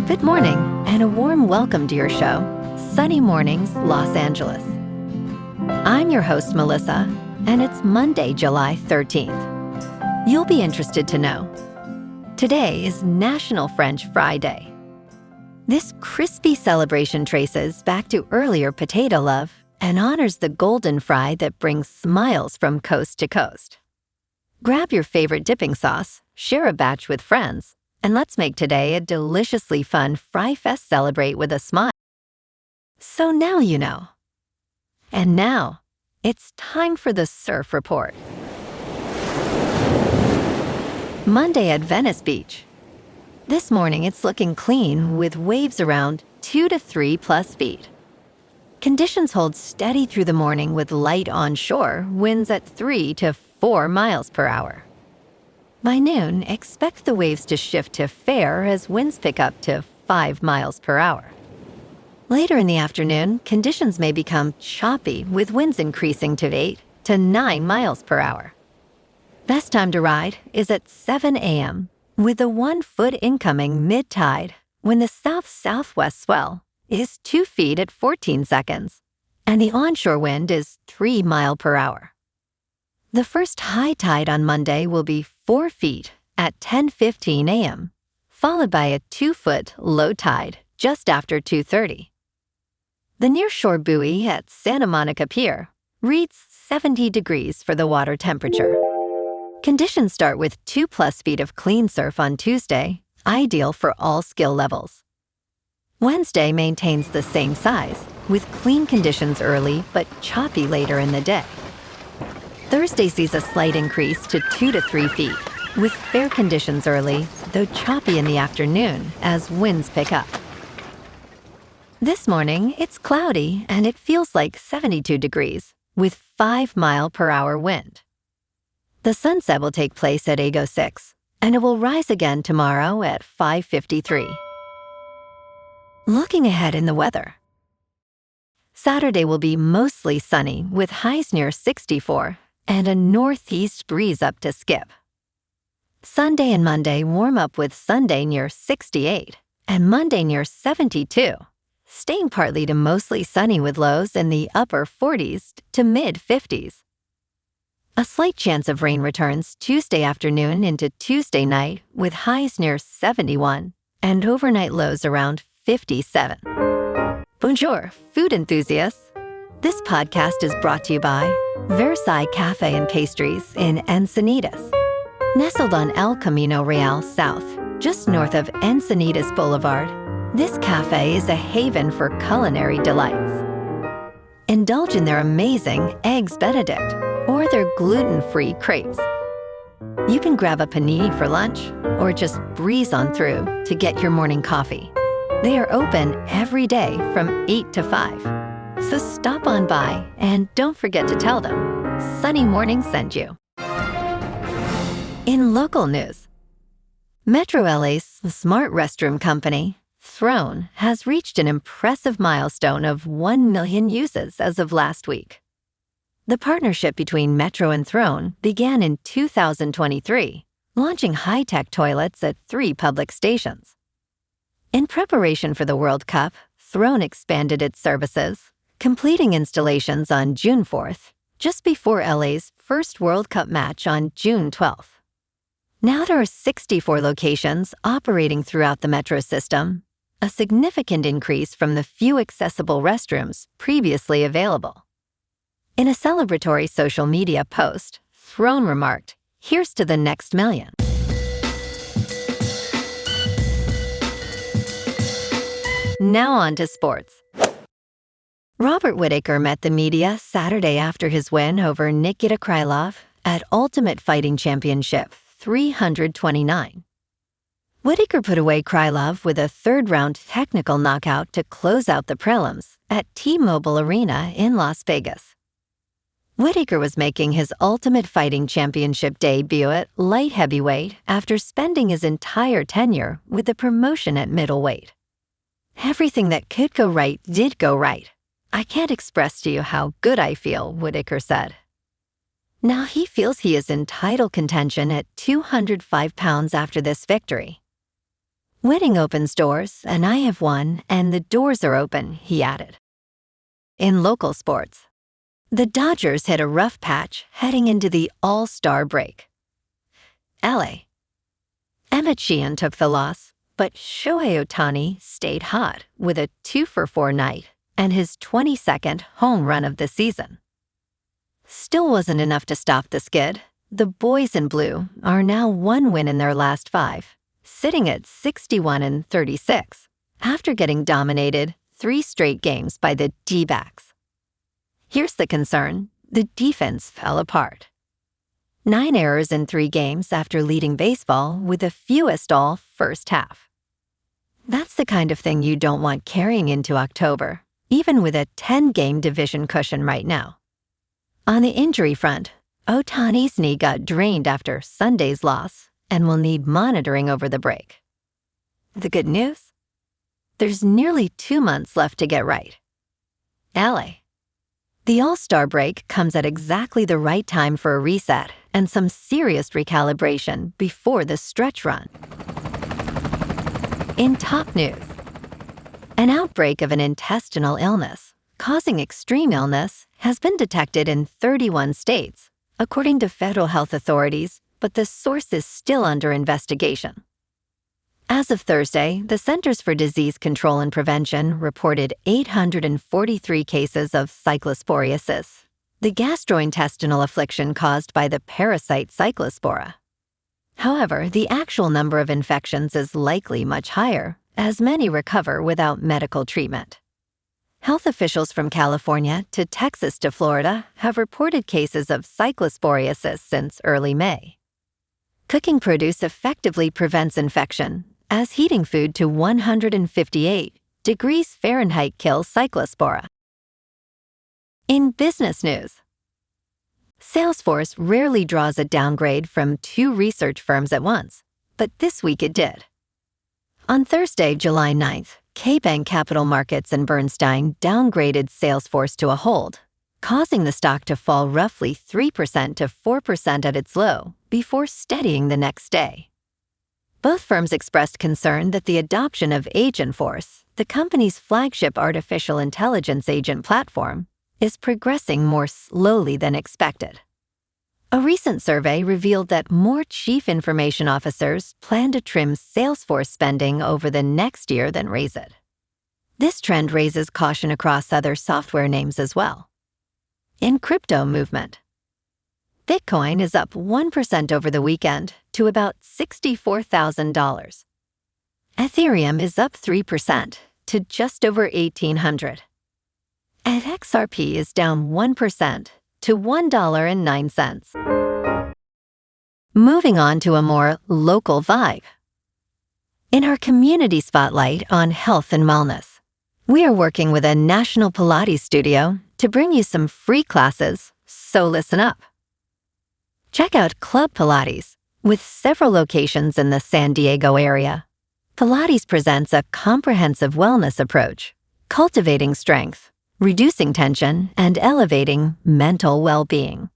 Good morning, and a warm welcome to your show, Sunny Mornings, Los Angeles. I'm your host, Melissa, and it's Monday, July 13th. You'll be interested to know. Today is National French Fry Day. This crispy celebration traces back to earlier potato love and honors the golden fry that brings smiles from coast to coast. Grab your favorite dipping sauce, share a batch with friends, and let's make today a deliciously fun Fry Fest celebrate with a smile. So now you know. And now, it's time for the Surf Report. Monday at Venice Beach. This morning it's looking clean with waves around 2 to 3 plus feet. Conditions hold steady through the morning with light onshore, winds at 3 to 4 miles per hour. By noon, expect the waves to shift to fair as winds pick up to 5 miles per hour. Later in the afternoon, conditions may become choppy with winds increasing to 8 to 9 miles per hour. Best time to ride is at 7 a.m. with a 1 foot incoming mid-tide when the south-southwest swell is 2 feet at 14 seconds and the onshore wind is 3 miles per hour. The first high tide on Monday will be 4 feet at 10:15 a.m., followed by a 2 foot low tide just after 2:30. The nearshore buoy at Santa Monica Pier reads 70 degrees for the water temperature. Conditions start with 2 plus feet of clean surf on Tuesday, ideal for all skill levels. Wednesday maintains the same size, with clean conditions early but choppy later in the day. Thursday sees a slight increase to 2 to 3 feet, with fair conditions early, though choppy in the afternoon as winds pick up. This morning, it's cloudy and it feels like 72 degrees, with 5 mile per hour wind. The sunset will take place at 8:06, and it will rise again tomorrow at 5:53. Looking ahead in the weather. Saturday will be mostly sunny with highs near 64 and a northeast breeze up to Skip. Sunday and Monday warm up with Sunday near 68 and Monday near 72, staying partly to mostly sunny with lows in the upper 40s to mid-50s. A slight chance of rain returns Tuesday afternoon into Tuesday night with highs near 71 and overnight lows around 57. Bonjour, food enthusiasts. This podcast is brought to you by Versailles Cafe and Pastries in Encinitas. Nestled on El Camino Real South, just north of Encinitas Boulevard, this cafe is a haven for culinary delights. Indulge in their amazing Eggs Benedict or their gluten-free crepes. You can grab a panini for lunch or just breeze on through to get your morning coffee. They are open every day from 8 to 5. So stop on by and don't forget to tell them Sunny Morning sent you. In local news, Metro LA's smart restroom company, Throne, has reached an impressive milestone of 1 million uses as of last week. The partnership between Metro and Throne began in 2023, launching high-tech toilets at 3 public stations. In preparation for the World Cup, Throne expanded its services, completing installations on June 4th, just before LA's first World Cup match on June 12th. Now there are 64 locations operating throughout the metro system, a significant increase from the few accessible restrooms previously available. In a celebratory social media post, Throne remarked, "Here's to the next million." Now on to sports. Robert Whittaker met the media Saturday after his win over Nikita Krylov at Ultimate Fighting Championship 329. Whittaker put away Krylov with a third-round technical knockout to close out the prelims at T-Mobile Arena in Las Vegas. Whittaker was making his Ultimate Fighting Championship debut at light heavyweight after spending his entire tenure with the promotion at middleweight. "Everything that could go right did go right. I can't express to you how good I feel," Whittaker said. Now he feels he is in title contention at 205 pounds after this victory. Wedding opens doors, and I have one, and the doors are open, he added. In local sports, the Dodgers hit a rough patch heading into the All-Star break. LA. Emmett Sheehan took the loss, but Shohei Ohtani stayed hot with a 2-for-4 night and his 22nd home run of the season. Still wasn't enough to stop the skid. The boys in blue are now 1 win in their last 5, sitting at 61-36, after getting dominated 3 straight games by the D-backs. Here's the concern: the defense fell apart. 9 errors in 3 games after leading baseball with the fewest all first half. That's the kind of thing you don't want carrying into October, even with a 10-game division cushion right now. On the injury front, Ohtani's knee got drained after Sunday's loss and will need monitoring over the break. The good news? There's nearly 2 months left to get right. LA. The All-Star break comes at exactly the right time for a reset and some serious recalibration before the stretch run. In top news, an outbreak of an intestinal illness causing extreme illness has been detected in 31 states, according to federal health authorities, but the source is still under investigation. As of Thursday, the Centers for Disease Control and Prevention reported 843 cases of cyclosporiasis, the gastrointestinal affliction caused by the parasite Cyclospora. However, the actual number of infections is likely much higher, as many recover without medical treatment. Health officials from California to Texas to Florida have reported cases of cyclosporiasis since early May. Cooking produce effectively prevents infection, as heating food to 158 degrees Fahrenheit kills Cyclospora. In business news, Salesforce rarely draws a downgrade from 2 research firms at once, but this week it did. On Thursday, July 9th, KeyBank Capital Markets and Bernstein downgraded Salesforce to a hold, causing the stock to fall roughly 3% to 4% at its low, before steadying the next day. Both firms expressed concern that the adoption of Agentforce, the company's flagship artificial intelligence agent platform, is progressing more slowly than expected. A recent survey revealed that more chief information officers plan to trim Salesforce spending over the next year than raise it. This trend raises caution across other software names as well. In crypto movement, Bitcoin is up 1% over the weekend to about $64,000. Ethereum is up 3% to just over $1,800. And XRP is down 1% to $1.09. Moving on to a more local vibe. In our community spotlight on health and wellness, we are working with a national Pilates studio to bring you some free classes, so listen up. Check out Club Pilates, with several locations in the San Diego area. Pilates presents a comprehensive wellness approach, cultivating strength, reducing tension, and elevating mental well-being.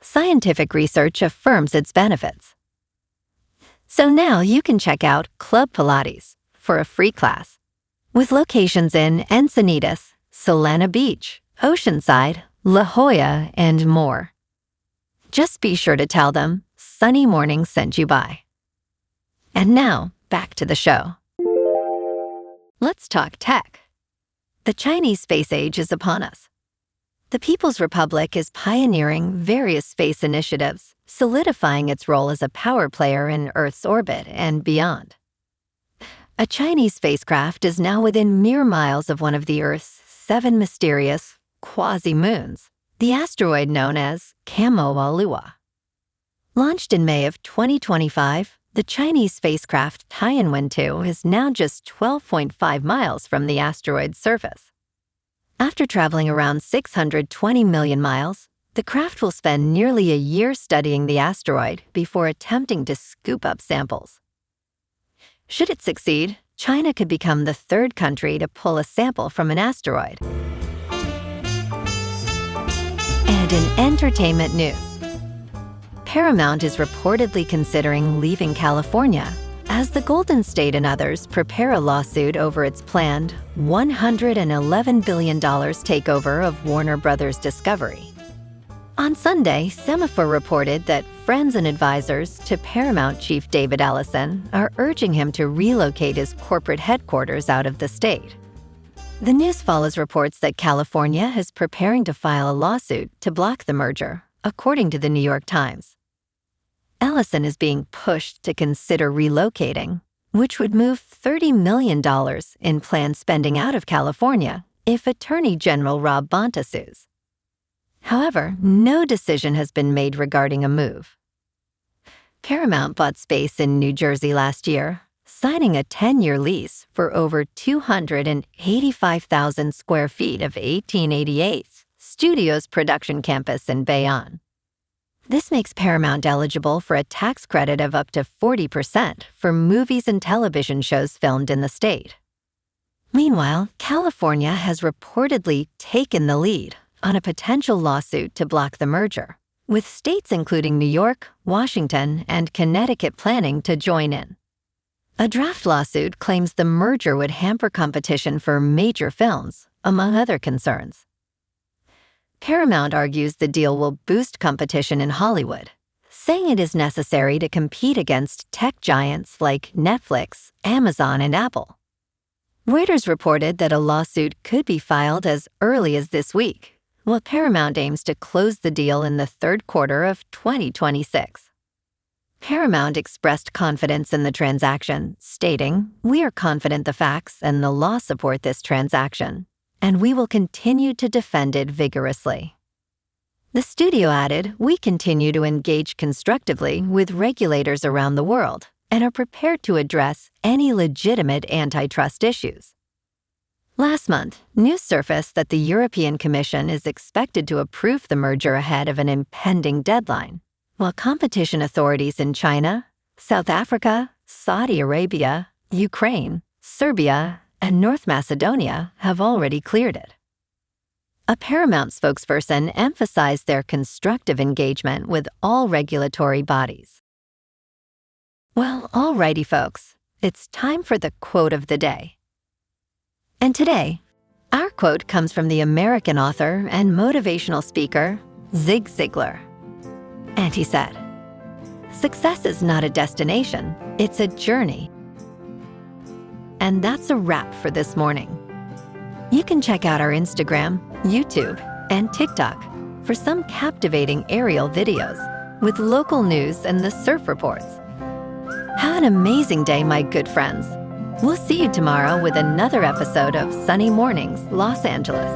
Scientific research affirms its benefits. So now you can check out Club Pilates for a free class, with locations in Encinitas, Solana Beach, Oceanside, La Jolla, and more. Just be sure to tell them Sunny Morning sent you by. And now, back to the show. Let's talk tech. The Chinese space age is upon us. The People's Republic is pioneering various space initiatives, solidifying its role as a power player in Earth's orbit and beyond. A Chinese spacecraft is now within mere miles of one of the Earth's 7 mysterious quasi-moons, the asteroid known as Kamoa-Lua. Launched in May of 2025, the Chinese spacecraft Tianwen-2 is now just 12.5 miles from the asteroid's surface. After traveling around 620 million miles, the craft will spend nearly a year studying the asteroid before attempting to scoop up samples. Should it succeed, China could become the 3rd country to pull a sample from an asteroid. And in entertainment news, Paramount is reportedly considering leaving California As the Golden State and others prepare a lawsuit over its planned $111 billion takeover of Warner Brothers Discovery. On Sunday, Semaphore reported that friends and advisors to Paramount chief David Ellison are urging him to relocate his corporate headquarters out of the state. The news follows reports that California is preparing to file a lawsuit to block the merger, according to the New York Times. Ellison is being pushed to consider relocating, which would move $30 million in planned spending out of California if Attorney General Rob Bonta sues. However, no decision has been made regarding a move. Paramount bought space in New Jersey last year, signing a 10-year lease for over 285,000 square feet of 1888 Studios production campus in Bayonne. This makes Paramount eligible for a tax credit of up to 40% for movies and television shows filmed in the state. Meanwhile, California has reportedly taken the lead on a potential lawsuit to block the merger, with states including New York, Washington, and Connecticut planning to join in. A draft lawsuit claims the merger would hamper competition for major films, among other concerns. Paramount argues the deal will boost competition in Hollywood, saying it is necessary to compete against tech giants like Netflix, Amazon, and Apple. Reuters reported that a lawsuit could be filed as early as this week, while Paramount aims to close the deal in the third quarter of 2026. Paramount expressed confidence in the transaction, stating, "We are confident the facts and the law support this transaction, and we will continue to defend it vigorously." The studio added, "We continue to engage constructively with regulators around the world and are prepared to address any legitimate antitrust issues." Last month, news surfaced that the European Commission is expected to approve the merger ahead of an impending deadline, while competition authorities in China, South Africa, Saudi Arabia, Ukraine, Serbia, and North Macedonia have already cleared it. A Paramount spokesperson emphasized their constructive engagement with all regulatory bodies. Well, alrighty folks, it's time for the quote of the day. And today, our quote comes from the American author and motivational speaker, Zig Ziglar. And he said, "Success is not a destination, it's a journey." And that's a wrap for this morning. You can check out our Instagram, YouTube, and TikTok for some captivating aerial videos with local news and the surf reports. Have an amazing day, my good friends. We'll see you tomorrow with another episode of Sunny Mornings, Los Angeles.